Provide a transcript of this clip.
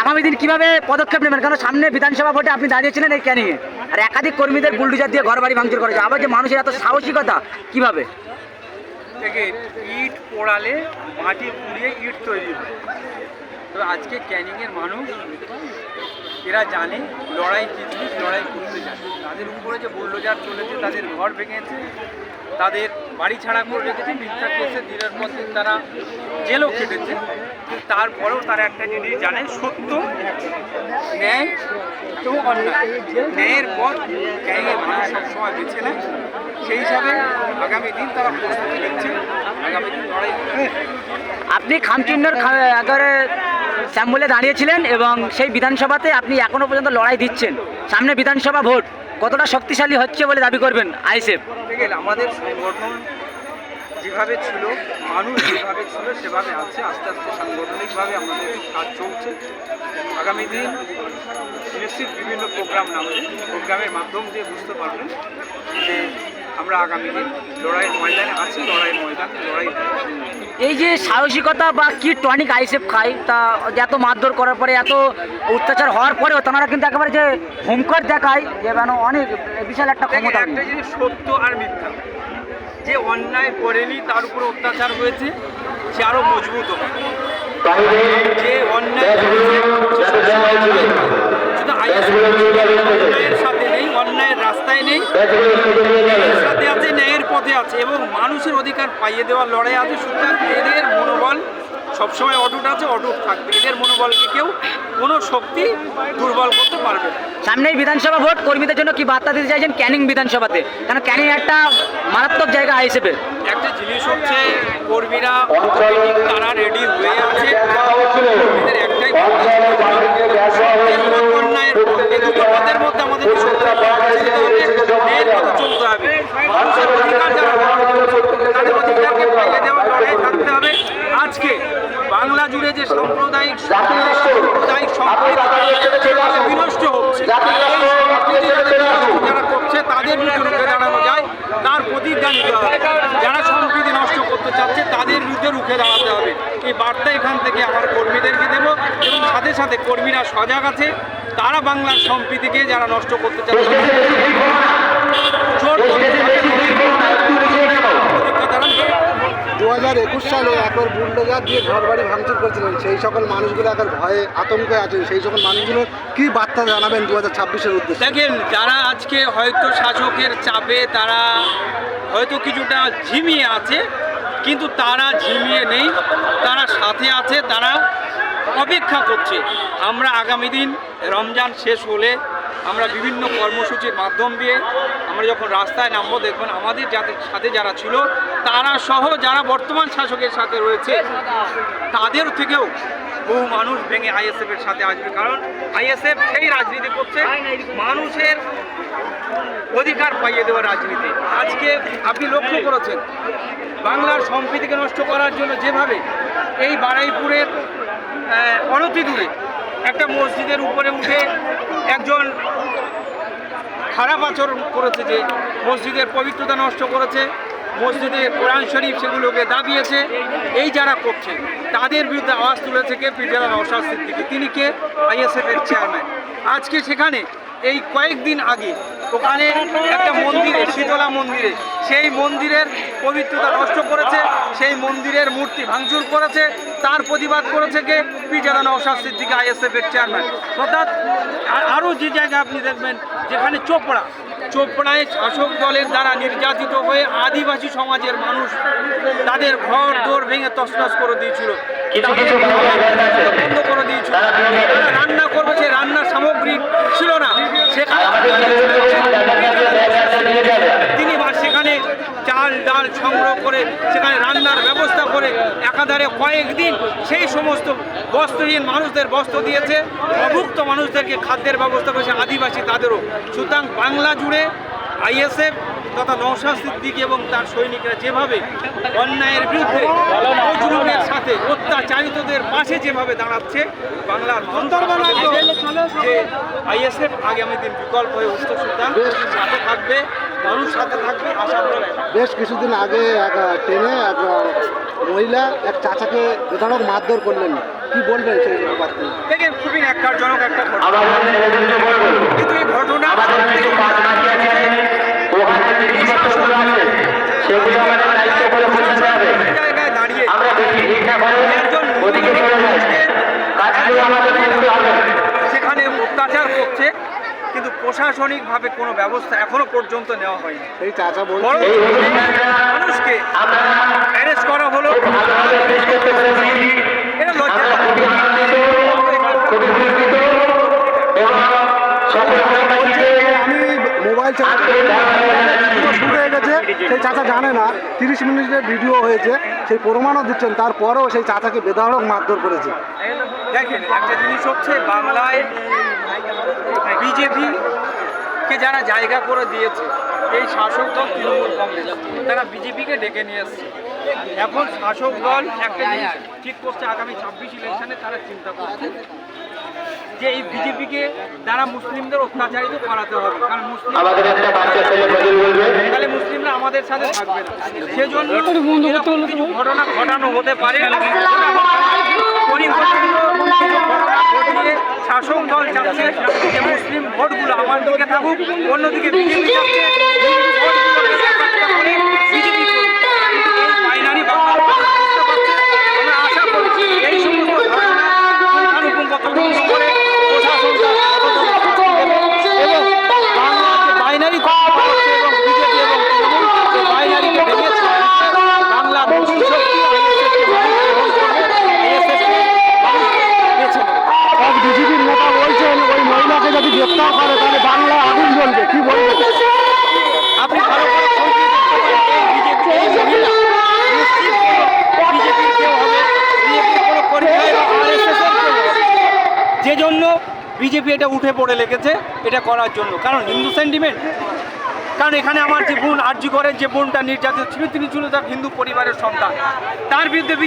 আগামী দিন কিভাবে পদক্ষেপ নেবেন? কারণ সামনে বিধানসভা ভোটে আপনি দাঁড়িয়েছিলেন এই ক্যানিংয়ে, আর একাধিক কর্মীদের বুলডোজার দিয়ে ঘর বাড়ি ভাঙচুর করেছে, আবার যে মানুষের এত সাহসিকতা কিভাবে? দেখেন, ইট পোড়ালে মাটি পুড়িয়ে ইট তৈরি হয়। তো আজকে ক্যানিংয়ের মানুষ এরা জানে লড়াই কি জিনিস, লড়াই করতে জানে। তাদের উপরে যে বুলডোজার চলেছে, তাদের ঘর ভেঙেছে, তাদের বাড়ি ছাড়া করে রেখেছে, মিথ্যা কেসে দিনের পর দিন তারা জেলও খেটেছে। কিন্তু তারপরেও তারা একটা জিনিস জানে, সত্য, ন্যায় এবং অন্যায়। ন্যায়ের পর ক্যানিংয়ের মানুষ সবসময় বেছে নেয়। সেই হিসাবে আগামী দিন তারা প্রস্তুতি নিচ্ছে, আগামী দিন লড়াই করবে। আপনি খামচিহ্নের একেবারে স্যাম্বলে দাঁড়িয়েছিলেন এবং সেই বিধানসভাতে আপনি এখনো পর্যন্ত লড়াই দিচ্ছেন। সামনে বিধানসভা ভোট কতটা শক্তিশালী হচ্ছে বলে দাবি করবেন আইএসএফ? দেখেন, আমাদের সংগঠন যেভাবে ছিল, মানুষ যেভাবে ছিল সেভাবে আছে। আস্তে আস্তে সাংগঠনিকভাবে আমাদের কাজ চলছে। আগামী দিন নিশ্চিত বিভিন্ন প্রোগ্রাম নামবে, প্রোগ্রামের মাধ্যম দিয়ে বুঝতে পারবেন যে আমরা আগামী দিন লড়াইয়ের ময়দানে আছি, লড়াইয়ের ময়দানে লড়াই। এই যে সাহসিকতা বা কি টনিক আইএসএফ খায়, তা এত মারধর করার পরে, এত অত্যাচার হওয়ার পরেও তারা কিন্তু একেবারে যে হুমকার দেখায়, যে মানে অনেক বিশাল একটা ক্ষমতা। একটা জিনিস সত্য আর মিথ্যা, যে অন্যায় করেনি তার উপর অত্যাচার হয়েছে সে আরো মজবুত হবে। যে অন্যায় শুধু অন্যায়ের সাথে নেই, অন্যায়ের রাস্তায় নেই, ন্যায়ের সাথে আছে, ন্যায়ের পথে আছে এবং মানুষের অধিকার পাইয়ে দেওয়ার লড়াই আছে। সুতরাং এদের মনোবল সবসময় অটুট আছে, অটুট থাকবে। এদের মনোবলকে কেউ কোনো শক্তি দুর্বল করতে পারবে না। সামনেই বিধানসভা ভোট, কর্মীদের জন্য কি বার্তা দিতে চাইছেন ক্যানিং বিধানসভাতে? কারণ ক্যানিং একটা মারাত্মক জায়গা আইএসএফের। একটা জিনিস হচ্ছে, কর্মীরা তারা রেডি হয়ে আছে। কর্মীদের একটাই অন্যায়ের এই দুটো পথের মধ্যে আমাদের চলতে হবে। মানুষের অধিকার যারা তাদের অধিকারকে পাইয়ে দেওয়ার লড়াই থাকতে হবে। আজকে বাংলা জুড়ে যে সাম্প্রদায়িক সম্প্রীতি বিনষ্ট হচ্ছে, যারা করছে তাদের বিরুদ্ধে রুখে দাঁড়ানো যায়, তার প্রতিজ্ঞা নিতে হবে। যারা সম্প্রীতি নষ্ট করতে চাচ্ছে তাদের বিরুদ্ধে রুখে দাঁড়াতে হবে। এই বার্তা এখান থেকে আমার কর্মীদেরকে দেব এবং সাথে সাথে কর্মীরা সজাগ আছে। তারা বাংলার সম্প্রীতিকে যারা নষ্ট করতে চাচ্ছে 2021 সালে একবার বুলডোজার দিয়ে ঘর বাড়ি ভাঙচুর করেছিলেন, সেই সকল মানুষগুলো এখন ভয়ে আতঙ্কে আছেন। সেই সকল মানুষগুলোর কি বার্তা জানাবেন 2026-এর উদ্দেশ্যে? দেখেন, যারা আজকে হয়তো শাসকের চাপে তারা হয়তো কিছুটা ঝিমিয়ে আছে, কিন্তু তারা ঝিমিয়ে নেই, তারা সাথে আছে, তারা অপেক্ষা করছে। আমরা আগামী দিন রমজান শেষ হলে আমরা বিভিন্ন কর্মসূচির মাধ্যম দিয়ে আমরা যখন রাস্তায় নামবো, দেখবেন আমাদের সাথে যারা ছিল তারা সহ যারা বর্তমান শাসকের সাথে রয়েছে তাদের থেকেও বহু মানুষ ভেঙে আইএসএফের সাথে আসবে। কারণ আইএসএফ সেই রাজনীতি করছে, মানুষের অধিকার পাইয়ে দেওয়ার রাজনীতি। আজকে আপনি লক্ষ্য করেছেন বাংলার সম্প্রীতিকে নষ্ট করার জন্য যেভাবে এই বারুইপুরের অনতি দূরে একটা মসজিদের উপরে উঠে একজন খারাপ আচরণ করেছে, যে মসজিদের পবিত্রতা নষ্ট করেছে, মসজিদে কোরআন শরীফ সেগুলোকে দাবিয়েছে, এই যারা করছে তাদের বিরুদ্ধে আওয়াজ তুলেছে কে? পীরজাদা নওশাদ সিদ্দিকী। তিনি কে? আইএসএফের চেয়ারম্যান। আজকে সেখানে এই কয়েকদিন আগে ওখানে একটা মন্দিরে, শীতলা মন্দিরে, সেই মন্দিরের পবিত্রতা নষ্ট করেছে, সেই মন্দিরের মূর্তি ভাঙচুর করেছে, তার প্রতিবাদ করেছে কে? পীরজাদা নওশাদ সিদ্দিকী, আইএসএফের চেয়ারম্যান। অর্থাৎ আরও যে জায়গায় আপনি দেখবেন যেখানে চোপড়ায় শাসক দলের দ্বারা নির্যাতিত হয়ে আদিবাসী সমাজের মানুষ তাদের ঘর দোর ভেঙে তছনছ করে দিয়েছিল, বন্ধ করে দিয়েছিল। তারা রান্না করবে, সে রান্নার সামগ্রী ছিল না, সেখানে তিনি সেখানে চাল ডাল সংগ্রহ করে সেখানে রান্নার ব্যবস্থা করে একাধারে কয়েকদিন সেই সমস্ত বস্ত্রহীন মানুষদের বস্ত্র দিয়েছে, অভুক্ত মানুষদেরকে খাদ্যের ব্যবস্থা করেছে, আদিবাসী তাদেরও। সুতরাং বাংলা জুড়ে আইএসএফ তথা নওশাদ সিদ্দিকী এবং তার সৈনিকরা যেভাবে অন্যায়ের বিরুদ্ধে মজলুমের সাথে অত্যাচারিতদের পাশে যেভাবে দাঁড়াচ্ছে, বাংলার যে আইএসএফ আগামী দিন বিকল্প হয়ে উঠতে, সুতরাং সাথে থাকবে, মানুষ সাথে থাকবে, আশা করা। বেশ কিছুদিন আগে এক ট্রেনে এক মহিলা এক চাচাকে বেধড়ক মারধর করলেন, কি বলবেন সেই বার্তা? দেখেন খুবই ন্যাক্কারজনক একটা ঘটনা, কিন্তু এই ঘটনা জায়গায় দাঁড়িয়ে একজন সেখানে অত্যাচার করছে, কিন্তু প্রশাসনিকভাবে কোনো ব্যবস্থা এখনো পর্যন্ত নেওয়া হয়নি। এই চাচা বরং বলছে মানুষকে অ্যারেস্ট করা হলো, এটা লজ্জা। আমি মোবাইল চালাতে শুরু হয়ে গেছে, সেই চাচা জানে না 30 মিনিটের ভিডিও হয়েছে, সেই প্রমাণও দিচ্ছেন, তারপরেও সেই চাচাকে বেধড়ক মারধর করেছে। দেখেন একটা জিনিস হচ্ছে, বাংলায় বিজেপিকে যারা জায়গা করে দিয়েছে, এই শাসক দল তৃণমূল কংগ্রেস, তারা বিজেপিকে ডেকে নিয়ে এসছে। এখন শাসক দল একটা জিনিস ঠিক করছে, আগামী 26 ইলেকশনে তারা চিন্তা করছে যে এই বিজেপিকে দ্বারা মুসলিমদের অত্যাচারিত করাতে হবে, কারণ মুসলিম তাহলে মুসলিমরা আমাদের সাথে থাকবে না। সেজন্য এরকম কিছু ঘটনা ঘটানো হতে পারে। পরিকল্পিত ঘটনা ঘটিয়ে শাসক দল চাচ্ছে যে মুসলিম ভোটগুলো আমার দিকে থাকুক, অন্যদিকে বিজেপি চাচ্ছে হিন্দু ভোটগুলোকে ব্যাপারটা করে বিজেপি করুক। কিন্তু এই বাইনারি বাংলা বুঝতে পারছে। আমরা আশা করি এই সমস্ত ঘটনা পুঙ্খানুপুঙ্খ তদন্ত করে প্রশাসনটা এবং বাংলার যে বাইনারি তৈরি হচ্ছে এবং বিজেপি এবং তৃণমূল যে বাইনারিকে ভেঙেছে, বাংলার মুসলিম শক্তি আইএসএফকে মানুষ গ্রহণ করবে, আইএসএফকে মানুষ বেছে নেবে। এক বিজেপির নেতা বলছেন ওই মহিলাকে যদি গ্রেপ্তার করে তাহলে বাংলায় আগুন জ্বলবে, কি বলবেন? আপনি ভালো করে খোঁজ নিয়ে দেখতে পারেন, এই বিজেপি এই মহিলা নিশ্চিত বিজেপির কেউ হবে, বিজেপির কোনো কর্মী হয় বা আরএসএস এর কেউ হবে। যে জন্য বিজেপি এটা উঠে পড়ে লেগেছে এটা করার জন্য, কারণ হিন্দু সেন্টিমেন্ট। কারণ এখানে আমার যে বোন আরজি করেন, যে বোনটা নির্যাতিত ছিল, তিনি ছিল তার হিন্দু পরিবারের সন্তান, তার বিরুদ্ধে